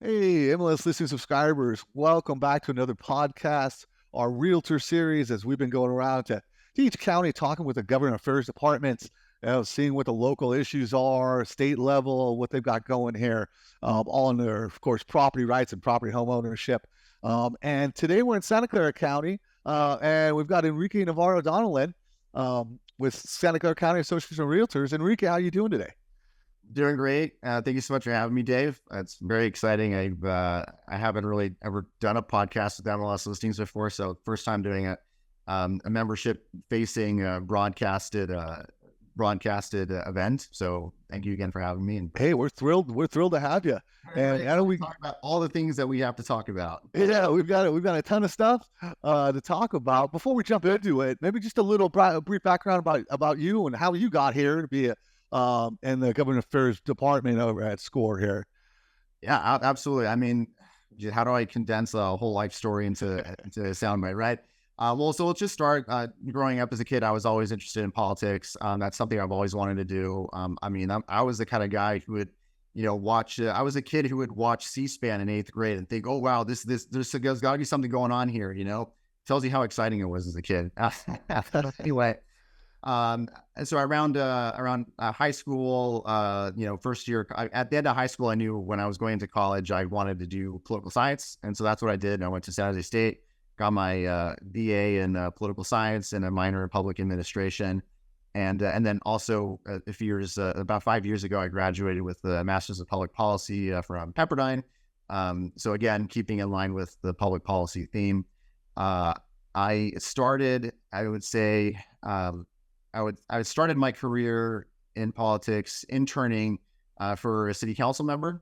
Hey, MLS Listing subscribers, welcome back to another podcast, our Realtor series, as we've been going around to each county talking with the government affairs departments, seeing what the local issues are, state level, what they've got going here, all in their, of course, property rights and property home ownership. And today we're in Santa Clara County, and we've got Enrique Navarro-Donnellan with Santa Clara County Association of Realtors. Enrique, how are you doing today? Doing great. Thank you so much for having me, Dave. It's very exciting. I haven't really ever done a podcast with MLS Listings before, so first time doing a membership facing broadcasted event. So thank you again for having me. And Hey, we're thrilled. We're thrilled to have you. And I know we talk about all the things that we have to talk about. Yeah, we've got a ton of stuff to talk about. Before we jump into it, maybe just a brief background about you and how you got here to be in the government affairs department over at SCCAOR here. Yeah, absolutely. I mean, how do I condense a whole life story into a soundbite, right? So let's just start. Growing up as a kid, I was always interested in politics. That's something I've always wanted to do. I was the kind of guy who would, watch. I was a kid who would watch C-SPAN in 8th grade and think, "Oh wow, there's got to be something going on here." Tells you how exciting it was as a kid. Anyway, and so around high school, first year, at the end of high school, I knew when I was going to college, I wanted to do political science. And so that's what I did. I went to San Jose State, got my BA in political science and a minor in public administration. And then also about 5 years ago, I graduated with a master's of public policy from Pepperdine. So again, keeping in line with the public policy theme, I started, I would say, I started my career in politics interning for a city council member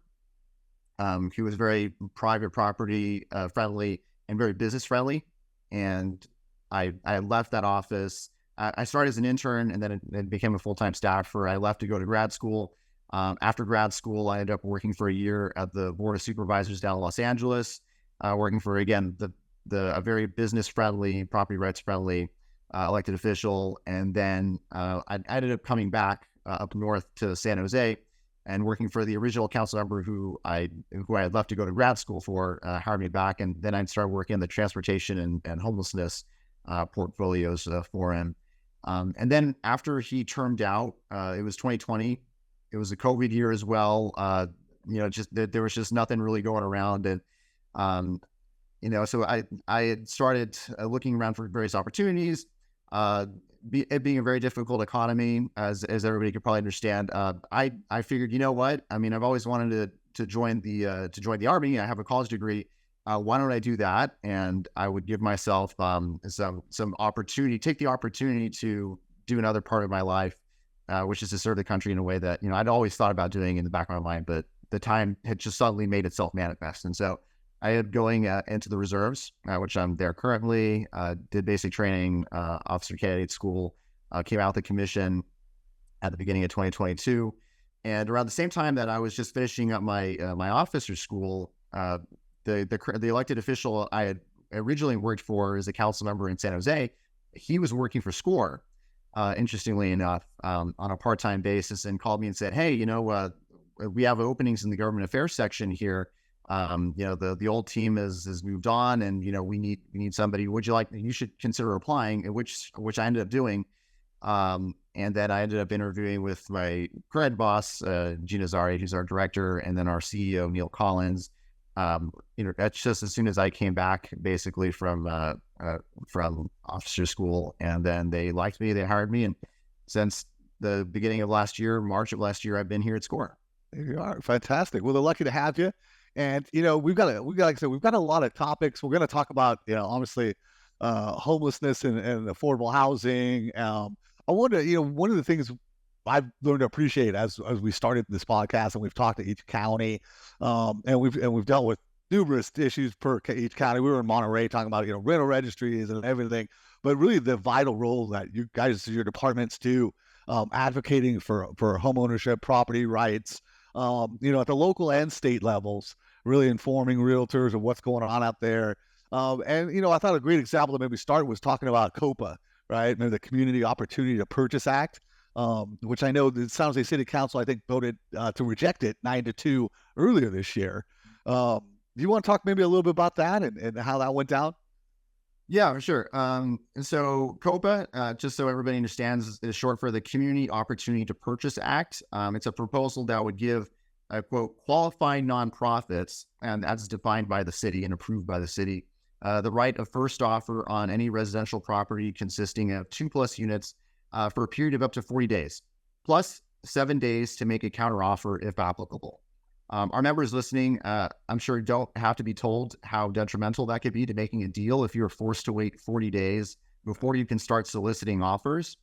who was very private property friendly and very business friendly. And I left that office. I started as an intern and then it became a full-time staffer. I left to go to grad school. After grad school, I ended up working for a year at the Board of Supervisors down in Los Angeles, working for, again, a very business friendly, property rights friendly elected official. And then I ended up coming back up north to San Jose and working for the original council member who I had left to go to grad school for, hired me back. And then I started working in the transportation and homelessness portfolios for him. And then after he termed out, it was 2020. It was a COVID year as well. There was just nothing really going around. And, so I had started looking around for various opportunities. It being a very difficult economy, as everybody could probably understand, I figured, you know what? I mean, I've always wanted to join the Army. I have a college degree. Why don't I do that? And I would give myself some opportunity, take the opportunity to do another part of my life, which is to serve the country in a way that I'd always thought about doing in the back of my mind, but the time had just suddenly made itself manifest. And so I ended up going into the reserves, which I'm there currently. Did basic training, officer candidate school, came out the commission at the beginning of 2022. And around the same time that I was just finishing up my officer school, the elected official I had originally worked for as a council member in San Jose, he was working for SCORE, interestingly enough, on a part-time basis, and called me and said, "Hey, we have openings in the government affairs section here. The old team has moved on, and we need somebody. You should consider applying," which I ended up doing. And then I ended up interviewing with my current boss, Gina Zari, who's our director, and then our CEO, Neil Collins. That's just as soon as I came back, basically from officer school, and then they liked me, they hired me, and since the beginning of last year, March of last year, I've been here at SCORE. There you are. Fantastic. Well, they're lucky to have you. And, like I said, we've got a lot of topics. We're going to talk about, obviously, homelessness and affordable housing. I wonder, one of the things I've learned to appreciate as we started this podcast and we've talked to each county, and we've dealt with numerous issues per each county. We were in Monterey talking about, rental registries and everything, but really the vital role that you guys, your departments do, advocating for home ownership, property rights, at the local and state levels, really informing realtors of what's going on out there. I thought a great example to maybe start was talking about COPA, right? Maybe the Community Opportunity to Purchase Act, which I know the San Jose City Council, I think, voted to reject it 9-2 earlier this year. Do you want to talk maybe a little bit about that and how that went down? Yeah, for sure. And so COPA, just so everybody understands, is short for the Community Opportunity to Purchase Act. It's a proposal that would give, quote, qualified nonprofits, and that's defined by the city and approved by the city, the right of first offer on any residential property consisting of 2+ units for a period of up to 40 days, plus 7 days to make a counteroffer if applicable. Our members listening, I'm sure don't have to be told how detrimental that could be to making a deal if you're forced to wait 40 days before you can start soliciting offers.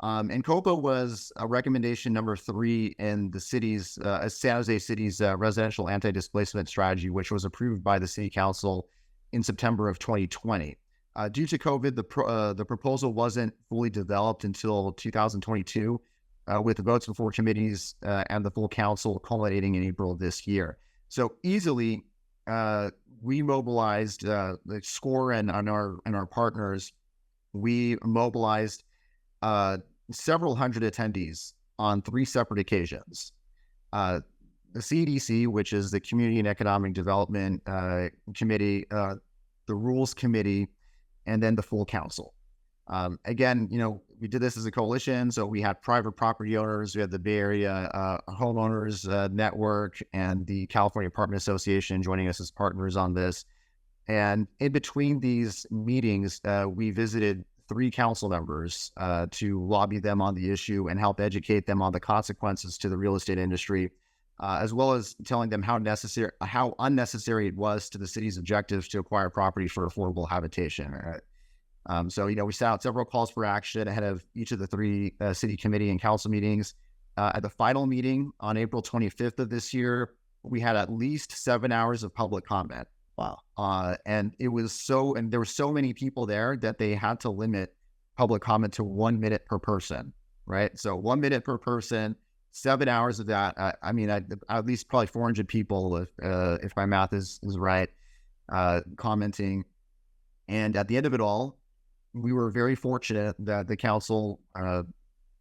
And COPA was a recommendation number 3 in the city's, San Jose City's residential anti-displacement strategy, which was approved by the city council in September of 2020. Due to COVID, the proposal wasn't fully developed until 2022. With the votes before committees and the full council culminating in April of this year. So easily, we mobilized the SCORE and our partners. We mobilized several hundred attendees on 3 separate occasions. The CEDC, which is the Community and Economic Development Committee, the Rules Committee, and then the full council. Again, we did this as a coalition. So we had private property owners, we had the Bay Area Homeowners Network and the California Apartment Association joining us as partners on this. And in between these meetings, we visited 3 council members to lobby them on the issue and help educate them on the consequences to the real estate industry, as well as telling them how unnecessary it was to the city's objectives to acquire property for affordable habitation. So, we set out several calls for action ahead of each of the 3 city committee and council meetings. At the final meeting on April 25th of this year, we had at least 7 hours of public comment. Wow. And there were so many people there that they had to limit public comment to 1 minute per person, right? So 1 minute per person, 7 hours of that. At least probably 400 people, if my math is right, commenting. And at the end of it all, we were very fortunate that the council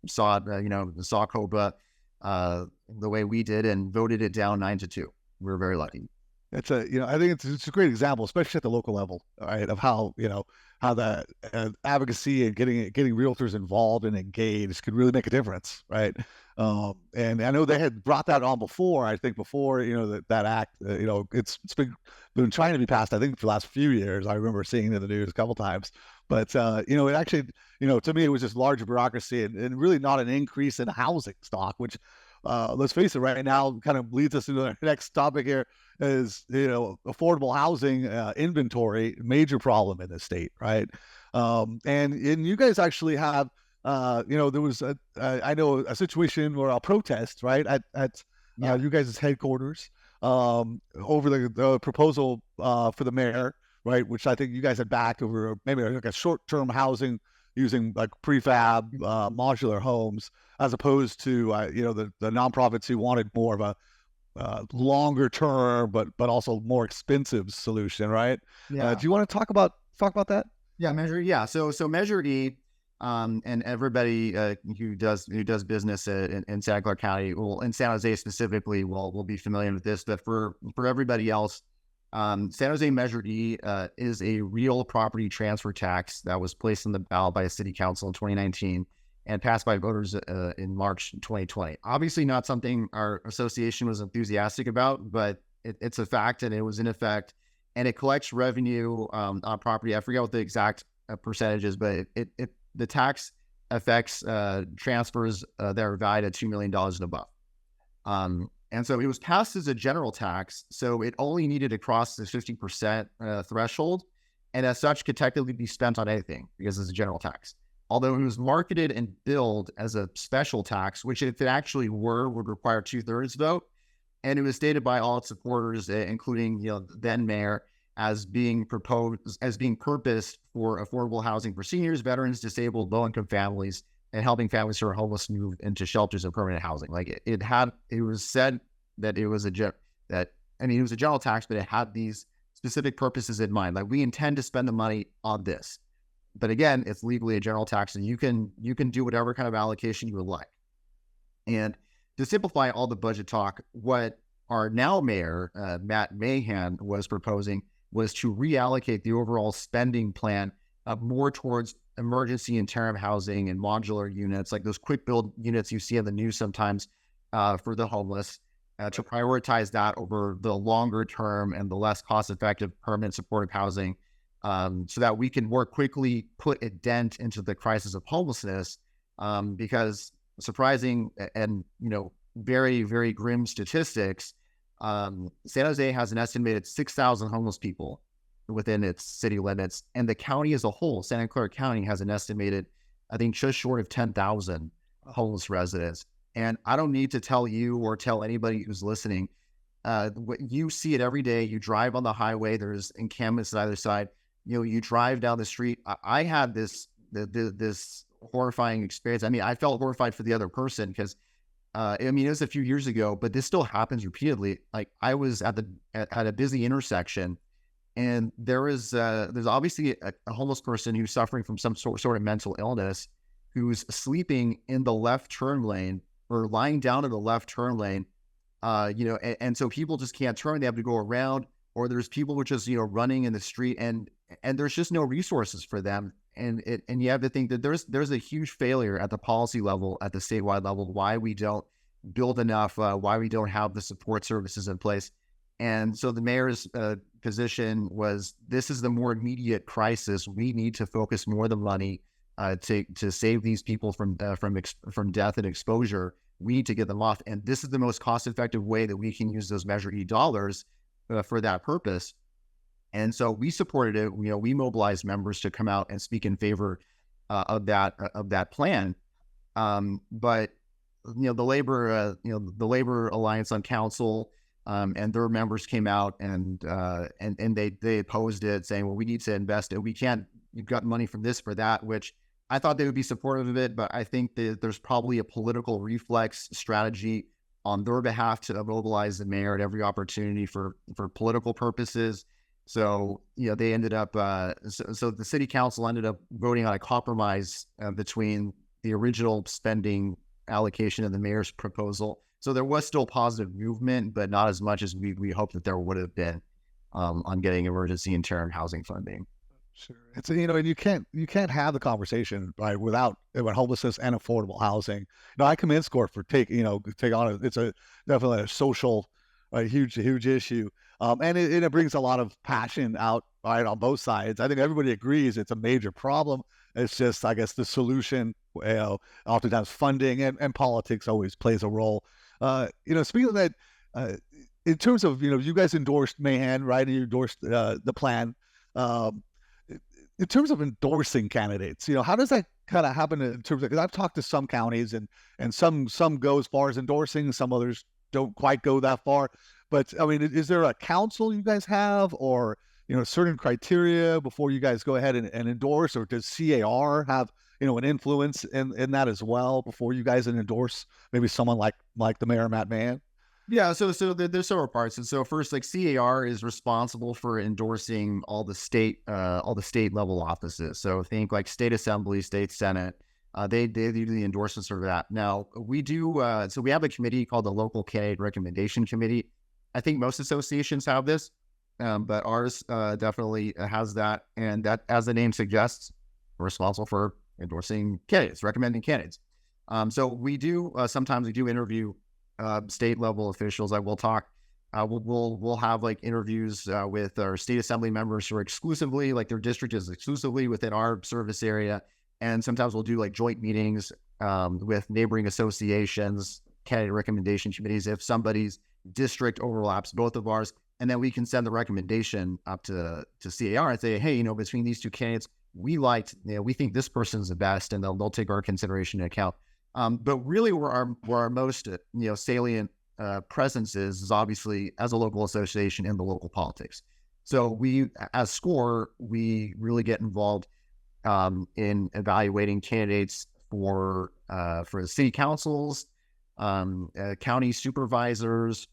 saw COPA the way we did and voted it down 9-2. We were very lucky. It's I think it's a great example, especially at the local level, right? Of how the advocacy and getting realtors involved and engaged could really make a difference, right? And I know they had brought that on before. I think before that act, it's been trying to be passed. I think for the last few years. I remember seeing it in the news a couple times. But it actually, to me, it was just larger bureaucracy and really not an increase in housing stock, which let's face it, right now kind of leads us into the next topic here is, affordable housing inventory, major problem in the state, right? And you guys actually have, there was a situation where a protest, right, at you guys' headquarters over the proposal for the mayor, right, which I think you guys had backed over maybe like a short-term housing using like prefab modular homes, as opposed to the nonprofits who wanted more of a longer term but also more expensive solution, right? Yeah. Do you want to talk about that? Yeah, Measure. Yeah. So Measure E, and everybody who does business in Santa Clara County, well, in San Jose specifically, will be familiar with this. But for everybody else, San Jose Measure E is a real property transfer tax that was placed on the ballot by a city council in 2019 and passed by voters in March 2020. Obviously not something our association was enthusiastic about, but it's a fact, and it was in effect, and it collects revenue on property. I forget what the exact percentage is, but the tax affects transfers that are valued at $2 million and above. And so it was passed as a general tax, so it only needed to cross the 50% threshold, and as such could technically be spent on anything because it's a general tax. Although it was marketed and billed as a special tax, which if it actually would require 2/3 vote, and it was stated by all its supporters, including then mayor, as being purposed for affordable housing for seniors, veterans, disabled, low-income families, and helping families who are homeless move into shelters and permanent housing. Like it was said that it was a general tax, but it had these specific purposes in mind. Like, we intend to spend the money on this, but again, it's legally a general tax, and you can do whatever kind of allocation you would like. And to simplify all the budget talk, what our now mayor, Matt Mahan, was proposing was to reallocate the overall spending plan more towards emergency interim housing and modular units, like those quick build units you see in the news sometimes for the homeless, to prioritize that over the longer term and the less cost effective permanent supportive housing, so that we can more quickly put a dent into the crisis of homelessness. Because surprising and, very, very grim statistics, San Jose has an estimated 6,000 homeless people within its city limits, and the county as a whole, Santa Clara County, has an estimated, I think, just short of 10,000 homeless residents. And I don't need to tell you or tell anybody who's listening, you see it every day. You drive on the highway, there's encampments on either side. You drive down the street. I had this horrifying experience. I mean, I felt horrified for the other person because, it was a few years ago, but this still happens repeatedly. Like, I was at a busy intersection, and there's obviously a homeless person who's suffering from some sort of mental illness, who's sleeping in the left turn lane or lying down in the left turn lane. And so people just can't turn; they have to go around. Or there's people who are just running in the street, and there's just no resources for them. And you have to think that there's a huge failure at the policy level, at the statewide level, why we don't build enough, why we don't have the support services in place. And so the mayor's position was, this is the more immediate crisis. We need to focus more of the money to save these people from death and exposure. We need to get them off, and this is the most cost-effective way that we can use those Measure E dollars for that purpose. And so we supported it. We mobilized members to come out and speak in favor of that plan. But the Labor Alliance on Council and their members came out and they opposed it, saying, well, we need to invest it. You've got money from this for that, which I thought they would be supportive of it, but I think that there's probably a political reflex strategy on their behalf to mobilize the mayor at every opportunity for political purposes. So, they ended up, so the city council ended up voting on a compromise between the original spending allocation and the mayor's proposal. So there was still positive movement, but not as much as we hoped that there would have been on getting emergency interim housing funding. Sure. It's, and you can't have the conversation, right, without homelessness and affordable housing. I commend SCORE for take on it's definitely a social, huge issue. And it brings a lot of passion out, right, on both sides. I think everybody agrees it's a major problem. It's just, I guess, the solution, oftentimes funding and politics always plays a role. Speaking of that, in terms of, you guys endorsed Mahan, right? And you endorsed the plan. In terms of endorsing candidates, how does that kind of happen in terms of, because I've talked to some counties and some go as far as endorsing, some others don't quite go that far. But I mean, is there a council you guys have, or, certain criteria before you guys go ahead and endorse, or does CAR have, an influence in that as well before you guys endorse maybe someone like the mayor, Matt Mahan? Yeah, so there's several parts. And so first, like, CAR is responsible for endorsing all the state level offices. So think like state assembly, state senate. They do the endorsements for that. Now we do. So we have a committee called the Local Candidate Recommendation Committee. I think most associations have this, but ours definitely has that. And that, as the name suggests, we're responsible for endorsing candidates, recommending candidates. So we do sometimes we do interview state level officials. I will talk. We'll have like interviews with our state assembly members who are exclusively, like, their district is exclusively within our service area, and sometimes we'll do like joint meetings with neighboring associations, candidate recommendation committees, if somebody's district overlaps both of ours, and then we can send the recommendation up to CAR and say, hey, between these two candidates, we think this person's the best, and they'll take our consideration into account. But really, where our most salient presence is obviously as a local association in the local politics. So we, as SCORE, we really get involved in evaluating candidates for the city councils, county supervisors,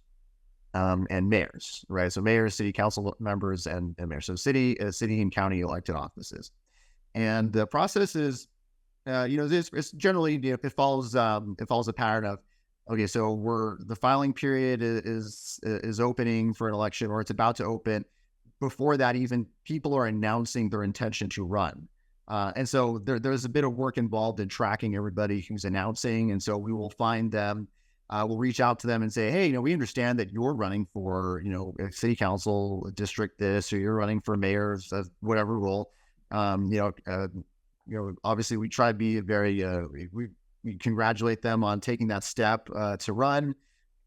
and mayors, right? So mayors, city council members, and mayors. So city and county elected offices. And the process is, it's generally, it follows a pattern of okay, so the filing period is opening for an election, or it's about to open. Before that, even people are announcing their intention to run. And so there's a bit of work involved in tracking everybody who's announcing. And so we will find them, we'll reach out to them and say, hey, we understand that you're running for, a city council district this, or you're running for mayor's whatever role. Obviously we try to be very, we congratulate them on taking that step to run.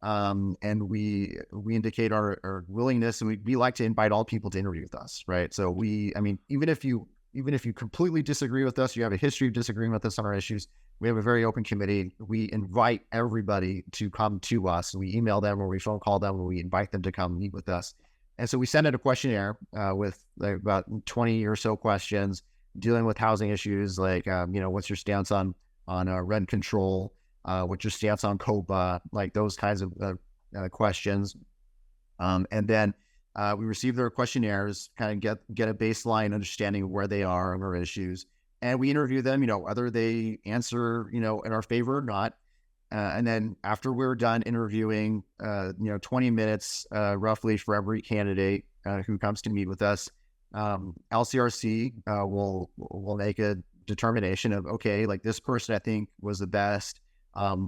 And we indicate our willingness, and we like to invite all people to interview with us, right? So even if you completely disagree with us, you have a history of disagreeing with us on our issues, we have a very open committee. We invite everybody to come to us. We email them, or we phone call them, or we invite them to come meet with us. And so we send out a questionnaire with about 20 or so questions dealing with housing issues, like what's your stance on rent control? What's your stance on COPA? Like those kinds of questions. And then we receive their questionnaires, kind of get a baseline understanding of where they are on our issues. And we interview them, whether they answer, in our favor or not. And then after we're done interviewing, 20 minutes roughly for every candidate who comes to meet with us, LCRC will make a determination of, okay, like this person I think was the best.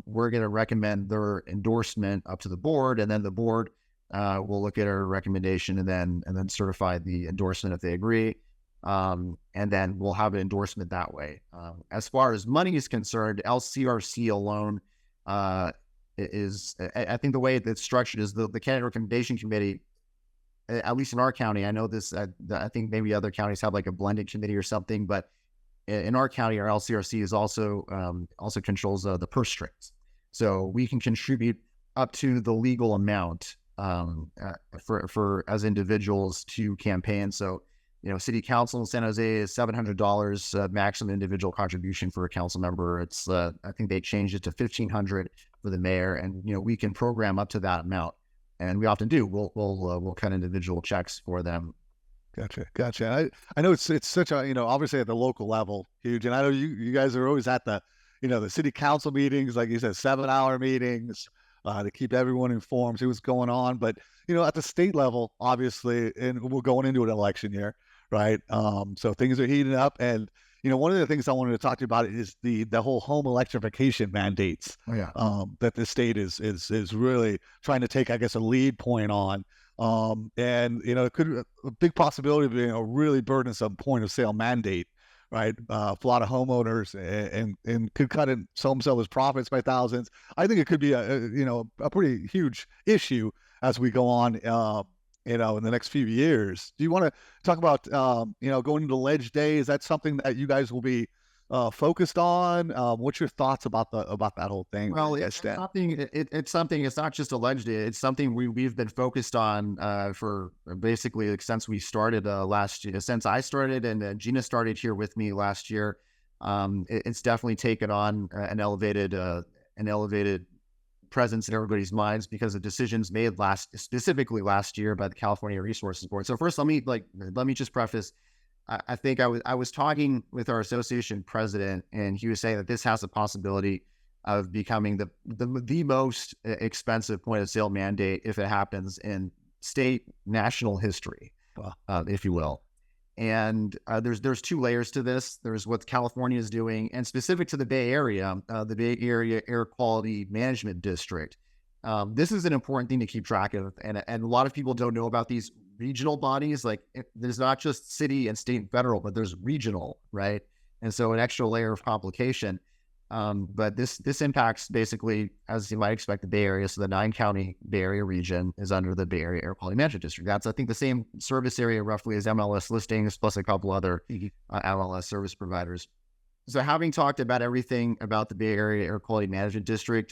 We're going to recommend their endorsement up to the board, and then the board will look at our recommendation and then certify the endorsement if they agree. And then we'll have an endorsement that way. As far as money is concerned, LCRC alone is, I think the way it's structured is the candidate recommendation committee, at least in our county. I know this, I think maybe other counties have like a blended committee or something, but in our county, our LCRC is also controls the purse strings. So we can contribute up to the legal amount for as individuals to campaign. So, city council in San Jose is $700 maximum individual contribution for a council member. It's I think they changed it to $1,500 for the mayor, and we can program up to that amount, and we often do. We'll cut individual checks for them. Gotcha. I know it's such a, obviously at the local level, huge. And I know you guys are always at the, the city council meetings, like you said, 7-hour meetings to keep everyone informed, see what's going on. But, at the state level, obviously, and we're going into an election year, right? So things are heating up. And, one of the things I wanted to talk to you about is the whole home electrification mandates. Oh, yeah. That the state is really trying to take, I guess, a lead point on. And it could a big possibility of being a really burdensome point of sale mandate, right? For a lot of homeowners, and could cut in some sellers' profits by thousands. I think it could be a pretty huge issue as we go on, in the next few years. Do you want to talk about going into Ledge Day? Is that something that you guys will be focused on? What's your thoughts about that whole thing? Well, it's something. It's something. It's not just Alleged Day. It's something we've been focused on for basically since we started last year. Since I started and Gina started here with me last year, it's definitely taken on an elevated presence in everybody's minds because of decisions made specifically last year by the California Resources Board. So first, let me just preface. I think I was talking with our association president, and he was saying that this has a possibility of becoming the most expensive point of sale mandate if it happens in state national history, if you will. And there's two layers to this. There's what California is doing, and specific to the Bay Area, the Bay Area Air Quality Management District. This is an important thing to keep track of, and a lot of people don't know about these regional bodies. Like there's not just city and state and federal, but there's regional, right? And so an extra layer of complication. But this impacts basically, as you might expect, the Bay Area. So the 9-county Bay Area region is under the Bay Area Air Quality Management District. That's, I think, the same service area roughly as MLS Listings, plus a couple other MLS service providers. So having talked about everything about the Bay Area Air Quality Management District,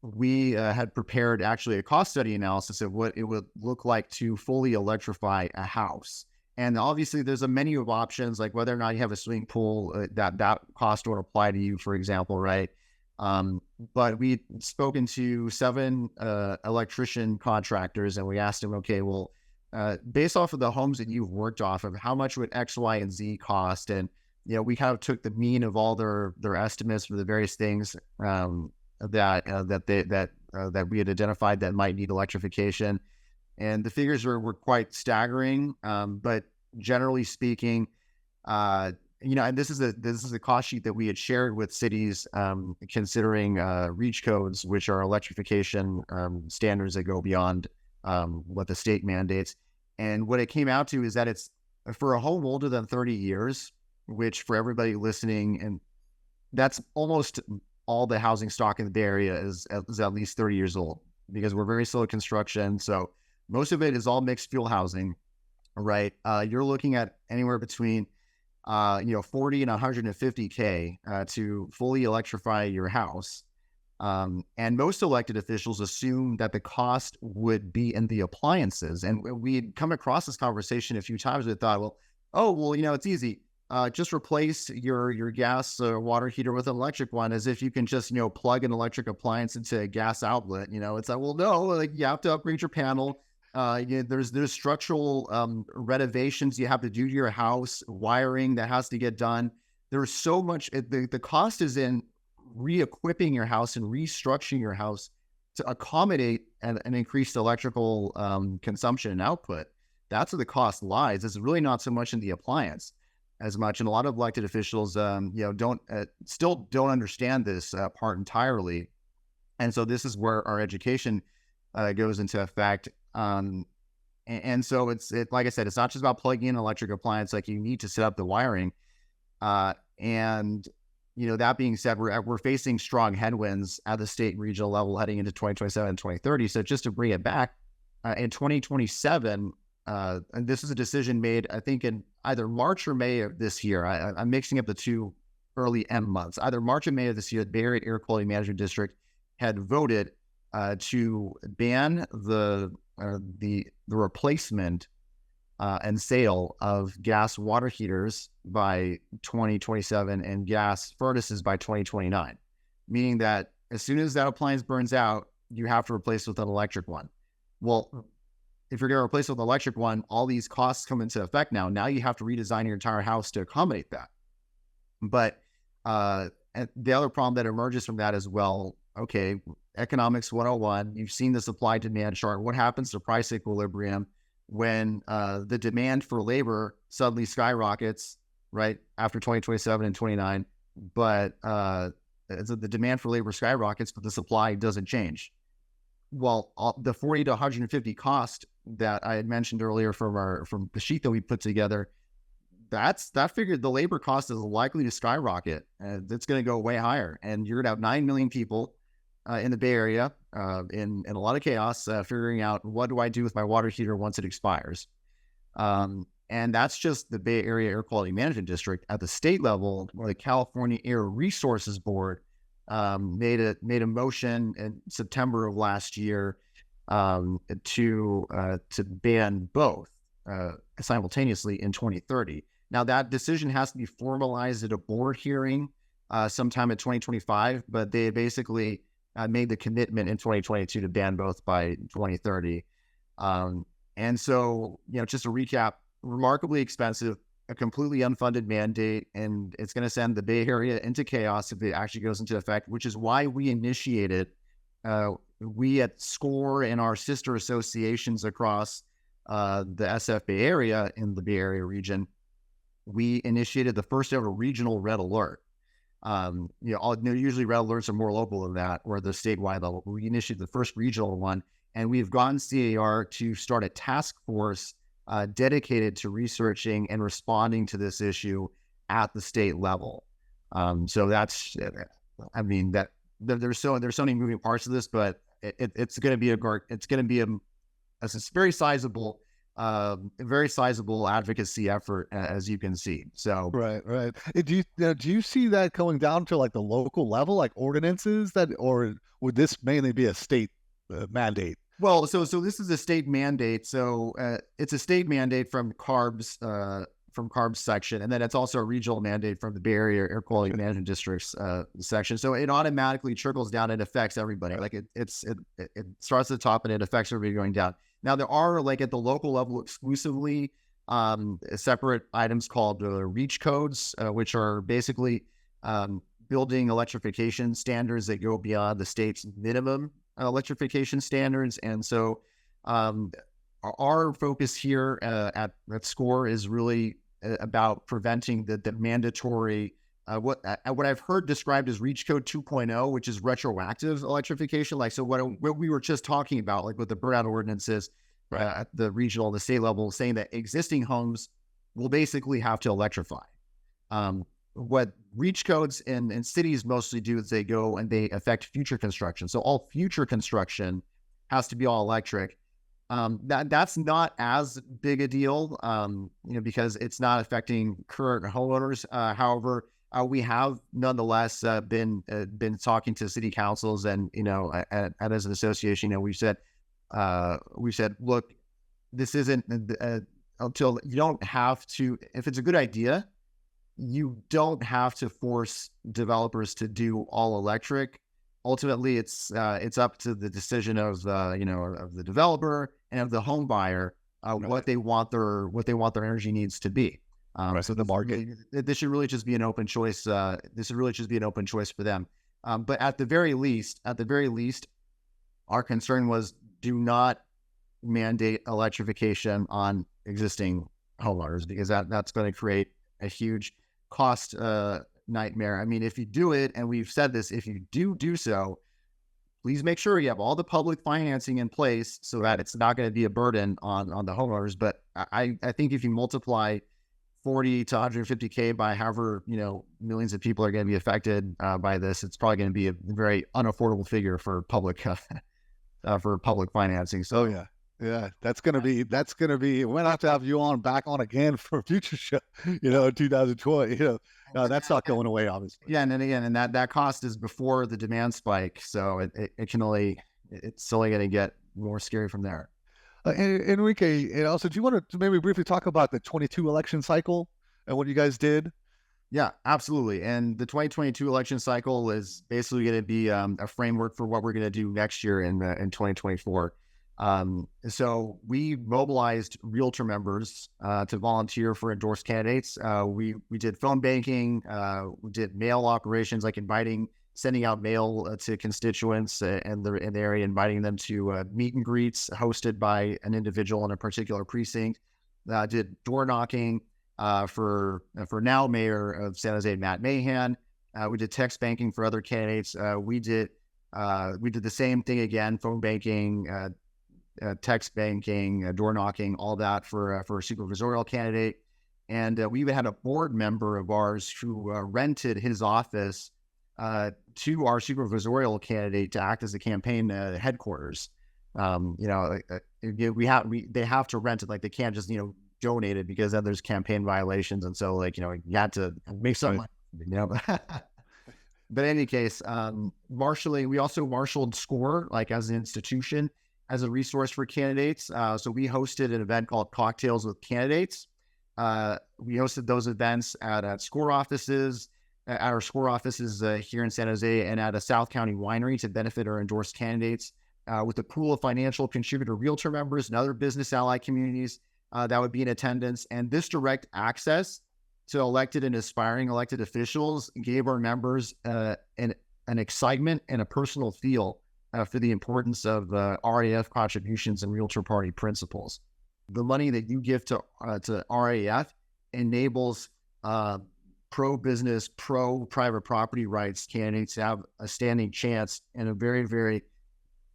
we had prepared actually a cost study analysis of what it would look like to fully electrify a house. And obviously there's a menu of options, like whether or not you have a swimming pool, that cost would apply to you, for example, right? But we'd spoken to 7 electrician contractors, and we asked them, okay, well, based off of the homes that you've worked off of, how much would X, Y, and Z cost? And, we kind of took the mean of all their estimates for the various things, that we had identified that might need electrification, and the figures were quite staggering. But generally speaking, and this is a cost sheet that we had shared with cities, considering REACH codes, which are electrification standards that go beyond what the state mandates. And what it came out to is that it's for a home older than 30 years, which for everybody listening, and that's almost all the housing stock in the Bay Area is at least 30 years old, because we're very slow construction. So most of it is all mixed fuel housing, right? You're looking at anywhere between 40 and 150K to fully electrify your house. And most elected officials assume that the cost would be in the appliances. And we had come across this conversation a few times. We thought, it's easy. Just replace your gas water heater with an electric one, as if you can just, plug an electric appliance into a gas outlet. It's like, well, no, like you have to upgrade your panel. There's structural renovations you have to do to your house, wiring that has to get done. There's so much, the cost is in re-equipping your house and restructuring your house to accommodate an increased electrical consumption and output. That's where the cost lies. It's really not so much in the appliance as much. And a lot of elected officials, still don't understand this part entirely. And so this is where our education goes into effect. And so it's like I said, it's not just about plugging in an electric appliance. Like, you need to set up the wiring. And that being said, we're facing strong headwinds at the state and regional level heading into 2027 and 2030. So just to bring it back, in 2027, and this is a decision made, I think, in either March or May of this year. I'm mixing up the two early M months. Either March or May of this year, the Bay Area Air Quality Management District had voted to ban the replacement and sale of gas water heaters by 2027 and gas furnaces by 2029, meaning that as soon as that appliance burns out, you have to replace it with an electric one. Well, if you're going to replace it with an electric one, all these costs come into effect now. Now you have to redesign your entire house to accommodate that. But and the other problem that emerges from that as well, okay, economics 101, you've seen the supply demand chart. What happens to price equilibrium when the demand for labor suddenly skyrockets, right, after 2027 and 29, but the demand for labor skyrockets, but the supply doesn't change? Well, the 40 to 150 cost that I had mentioned earlier from the sheet that we put together, that figured the labor cost is likely to skyrocket. It's going to go way higher, and you're going to have 9 million people in the Bay Area in a lot of chaos, figuring out, what do I do with my water heater once it expires? And that's just the Bay Area Air Quality Management District. At the state level, where the California Air Resources Board made a motion in September of last year to ban both simultaneously in 2030. Now, that decision has to be formalized at a board hearing sometime in 2025, but they basically made the commitment in 2022 to ban both by 2030. And so, just to recap, remarkably expensive, a completely unfunded mandate, and it's going to send the Bay Area into chaos if it actually goes into effect, which is why we initiated, we at SCORE and our sister associations across the SF Bay Area in the Bay Area region, we initiated the first ever regional red alert. Usually red alerts are more local than that, or the statewide level. We initiated the first regional one, and we've gone CAR to start a task force dedicated to researching and responding to this issue at the state level. So that's, there's so many moving parts of this, but it's going to be a very sizable advocacy effort, as you can see. So right. Do you see that going down to like the local level, like ordinances, or would this mainly be a state mandate? Well, so this is a state mandate. So it's a state mandate from CARB's section, and then it's also a regional mandate from the Bay Area Air Quality Management District's section. So it automatically trickles down and affects everybody. Like it starts at the top and it affects everybody going down. Now, there are, like, at the local level exclusively, separate items called REACH codes, which are basically building electrification standards that go beyond the state's minimum electrification standards. And so our focus here at SCORE is really about preventing the mandatory, what I've heard described as REACH Code 2.0, which is retroactive electrification. Like, so what we were just talking about, like with the burnout ordinances at the regional, the state level, saying that existing homes will basically have to electrify. What REACH codes in cities mostly do is they go and they affect future construction. So all future construction has to be all electric. That's not as big a deal, because it's not affecting current homeowners. However, we have nonetheless been talking to city councils, and as an association, we said, look, this isn't until you don't have to. If it's a good idea, you don't have to force developers to do all electric. Ultimately, it's up to the decision of the developer and of the home buyer what they want their energy needs to be. So the market, this should really just be an open choice. This should really just be an open choice for them. But at the very least, our concern was do not mandate electrification on existing homeowners, because that's going to create a huge cost nightmare. I mean, if you do it, and we've said this, if you do so, please make sure you have all the public financing in place so that it's not going to be a burden on the homeowners. But I think if you multiply 40 to 150K by however millions of people are going to be affected by this, it's probably going to be a very unaffordable figure for public financing. So yeah, that's gonna be. We're gonna have to have you back on again for a future show. In 2020. That's not going away, obviously. Yeah, and then again, and that cost is before the demand spike, so it's only going to get more scary from there. Enrique, also, do you want to maybe briefly talk about the 22 election cycle and what you guys did? Yeah, absolutely. And the 2022 election cycle is basically going to be a framework for what we're going to do next year in 2024. So we mobilized Realtor members to volunteer for endorsed candidates. We did phone banking, we did mail operations, like sending out mail to constituents in the area, inviting them to meet and greets hosted by an individual in a particular precinct. Did door knocking for now Mayor of San Jose, Matt Mahan. We did text banking for other candidates. We did the same thing again, phone banking, text banking, door knocking, all that for a supervisorial candidate. And we even had a board member of ours who rented his office to our supervisorial candidate to act as the campaign headquarters. They have to rent it, like they can't just donate it, because then there's campaign violations, and so you had to make some money, But in any case, we also marshaled SCORE as an institution, as a resource for candidates. So we hosted an event called Cocktails with Candidates. We hosted those events at SCORE offices, at our SCORE offices here in San Jose, and at a South County winery to benefit our endorsed candidates, with a pool of financial contributor Realtor members and other business ally communities that would be in attendance. And this direct access to elected and aspiring elected officials gave our members an excitement and a personal feel for the importance of RAF contributions and Realtor Party principles. The money that you give to RAF enables pro-business, pro-private property rights candidates to have a standing chance in a very, very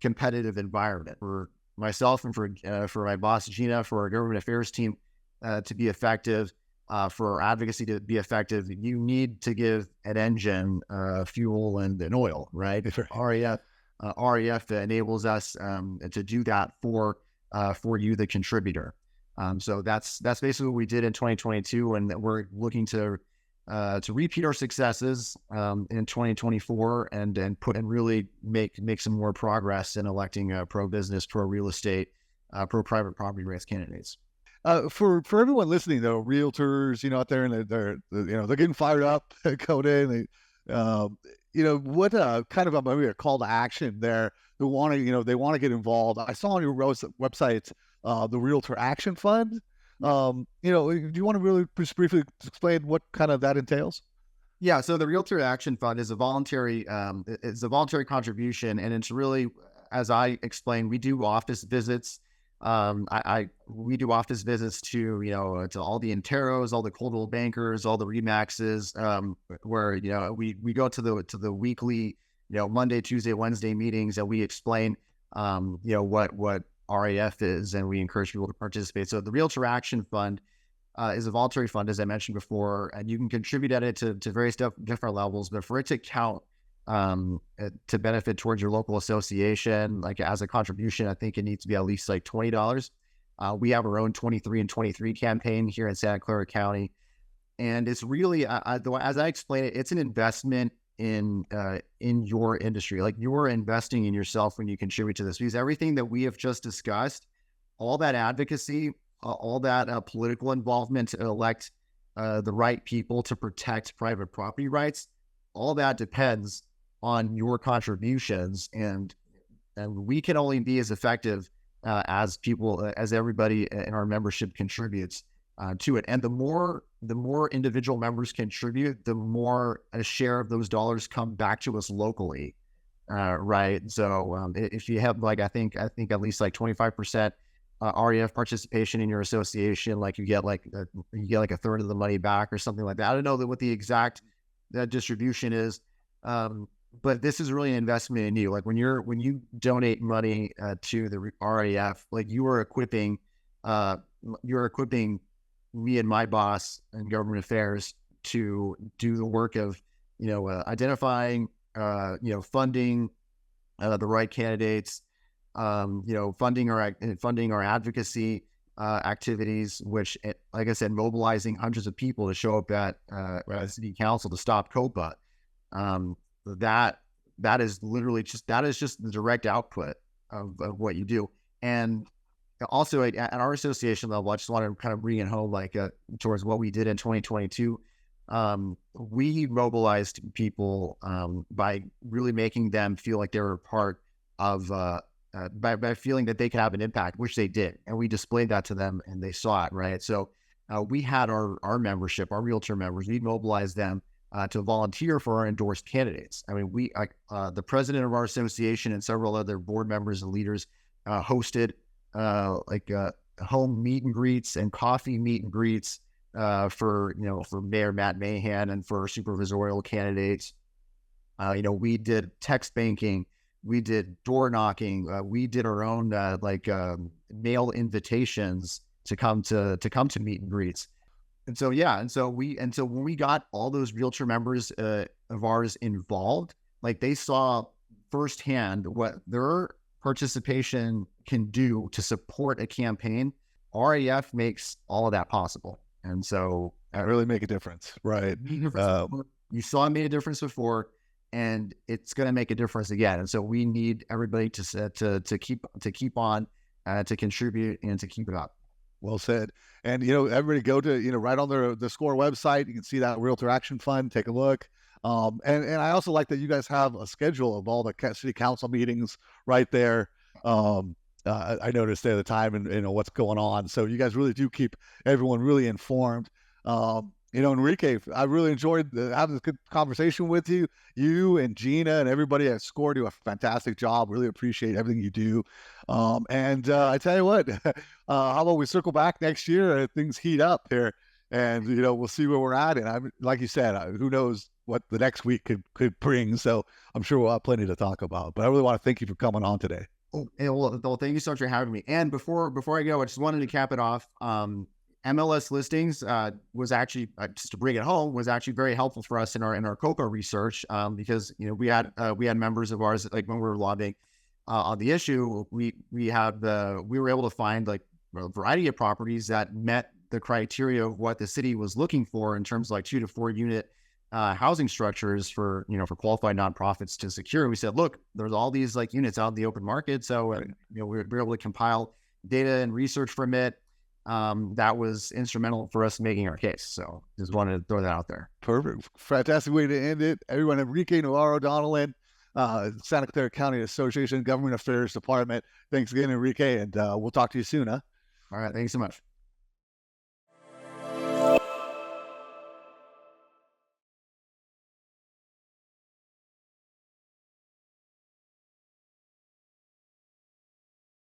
competitive environment. For myself and for my boss, Gina, for our government affairs team to be effective, for our advocacy to be effective, you need to give an engine fuel and oil, right? REF enables us to do that for you, the contributor. So that's basically what we did in 2022, and we're looking to repeat our successes in 2024 and really make some more progress in electing pro-business, pro-real estate, pro-private property rights candidates. For everyone listening, though, realtors, out there, and they're getting fired up, going in. What kind of maybe a call to action there? They want to get involved. I saw on your website the Realtor Action Fund. Do you want to really just briefly explain what kind of that entails? Yeah, so the Realtor Action Fund is a voluntary contribution, and it's really, as I explained, we do office visits. We do office visits to, to all the Interos, all the Coldwell Bankers, all the Remaxes, where we go to the weekly, Monday, Tuesday, Wednesday meetings, and we explain what RAF is, and we encourage people to participate. So the Realtor Action Fund is a voluntary fund, as I mentioned before, and you can contribute at it to various different levels. But for it to count to benefit towards your local association, like as a contribution, I think it needs to be at least like $20. We have our own 23 and 23 campaign here in Santa Clara County, and it's really, as I explain it, it's an investment in your industry. Like, you're investing in yourself when you contribute to this, because everything that we have just discussed, all that advocacy, all that political involvement to elect the right people to protect private property rights, all that depends on your contributions, and we can only be as effective as everybody in our membership contributes to it. And the more individual members contribute, the more a share of those dollars come back to us locally, right? So if you have, like, I think at least like 25% REF participation in your association, like you get like a third of the money back or something like that. I don't know what the exact distribution is, but this is really an investment in you. Like, when you donate money to the REF, like, you're equipping me and my boss in government affairs to do the work of identifying, funding the right candidates, funding our advocacy activities, which, like I said, mobilizing hundreds of people to show up at city council to stop COPA. That is literally just the direct output of what you do. And also at our association level, I just want to kind of bring it home, like towards what we did in 2022. We mobilized people by really making them feel like they were part of, by feeling that they could have an impact, which they did. And we displayed that to them, and they saw it, right? So we had our membership, our realtor members, we mobilized them to volunteer for our endorsed candidates. I mean, the president of our association and several other board members and leaders hosted home meet and greets and coffee meet and greets for Mayor Matt Mahan and for supervisorial candidates. We did text banking, we did door knocking, we did our own mail invitations to come to meet and greets. And so when we got all those realtor members of ours involved, like, they saw firsthand what their participation can do to support a campaign. REF makes all of that possible. And so really make a difference, right? You saw it made a difference before, and it's going to make a difference again. And so we need everybody to keep on, to contribute, and to keep it up. Well said. And, everybody go to, right on the SCORE website. You can see that Realtor Action Fund, take a look. And I also like that you guys have a schedule of all the city council meetings right there. I noticed there the time and what's going on. So you guys really do keep everyone really informed. Enrique, I really enjoyed having this good conversation with you. You and Gina and everybody at SCORE do a fantastic job. Really appreciate everything you do. And I tell you what, how about we circle back next year and things heat up here, and we'll see where we're at. And like you said, who knows what the next week could bring. So I'm sure we'll have plenty to talk about. But I really want to thank you for coming on today. Oh, well, thank you so much for having me. And before I go, I just wanted to cap it off. MLS Listings was actually, just to bring it home, was actually very helpful for us in our COPA research, because we had members of ours, like, when we were lobbying on the issue, we were able to find like a variety of properties that met the criteria of what the city was looking for in terms of like 2 to 4 unit housing structures for qualified nonprofits to secure. We said, look, there's all these like units out in the open market. So, we were able to compile data and research from it. That was instrumental for us making our case. So just wanted to throw that out there. Perfect. Fantastic way to end it. Everyone, Enrique Navarro-Donnellan, Santa Clara County Association Government Affairs Department. Thanks again, Enrique. And we'll talk to you soon, huh? All right. Thanks so much.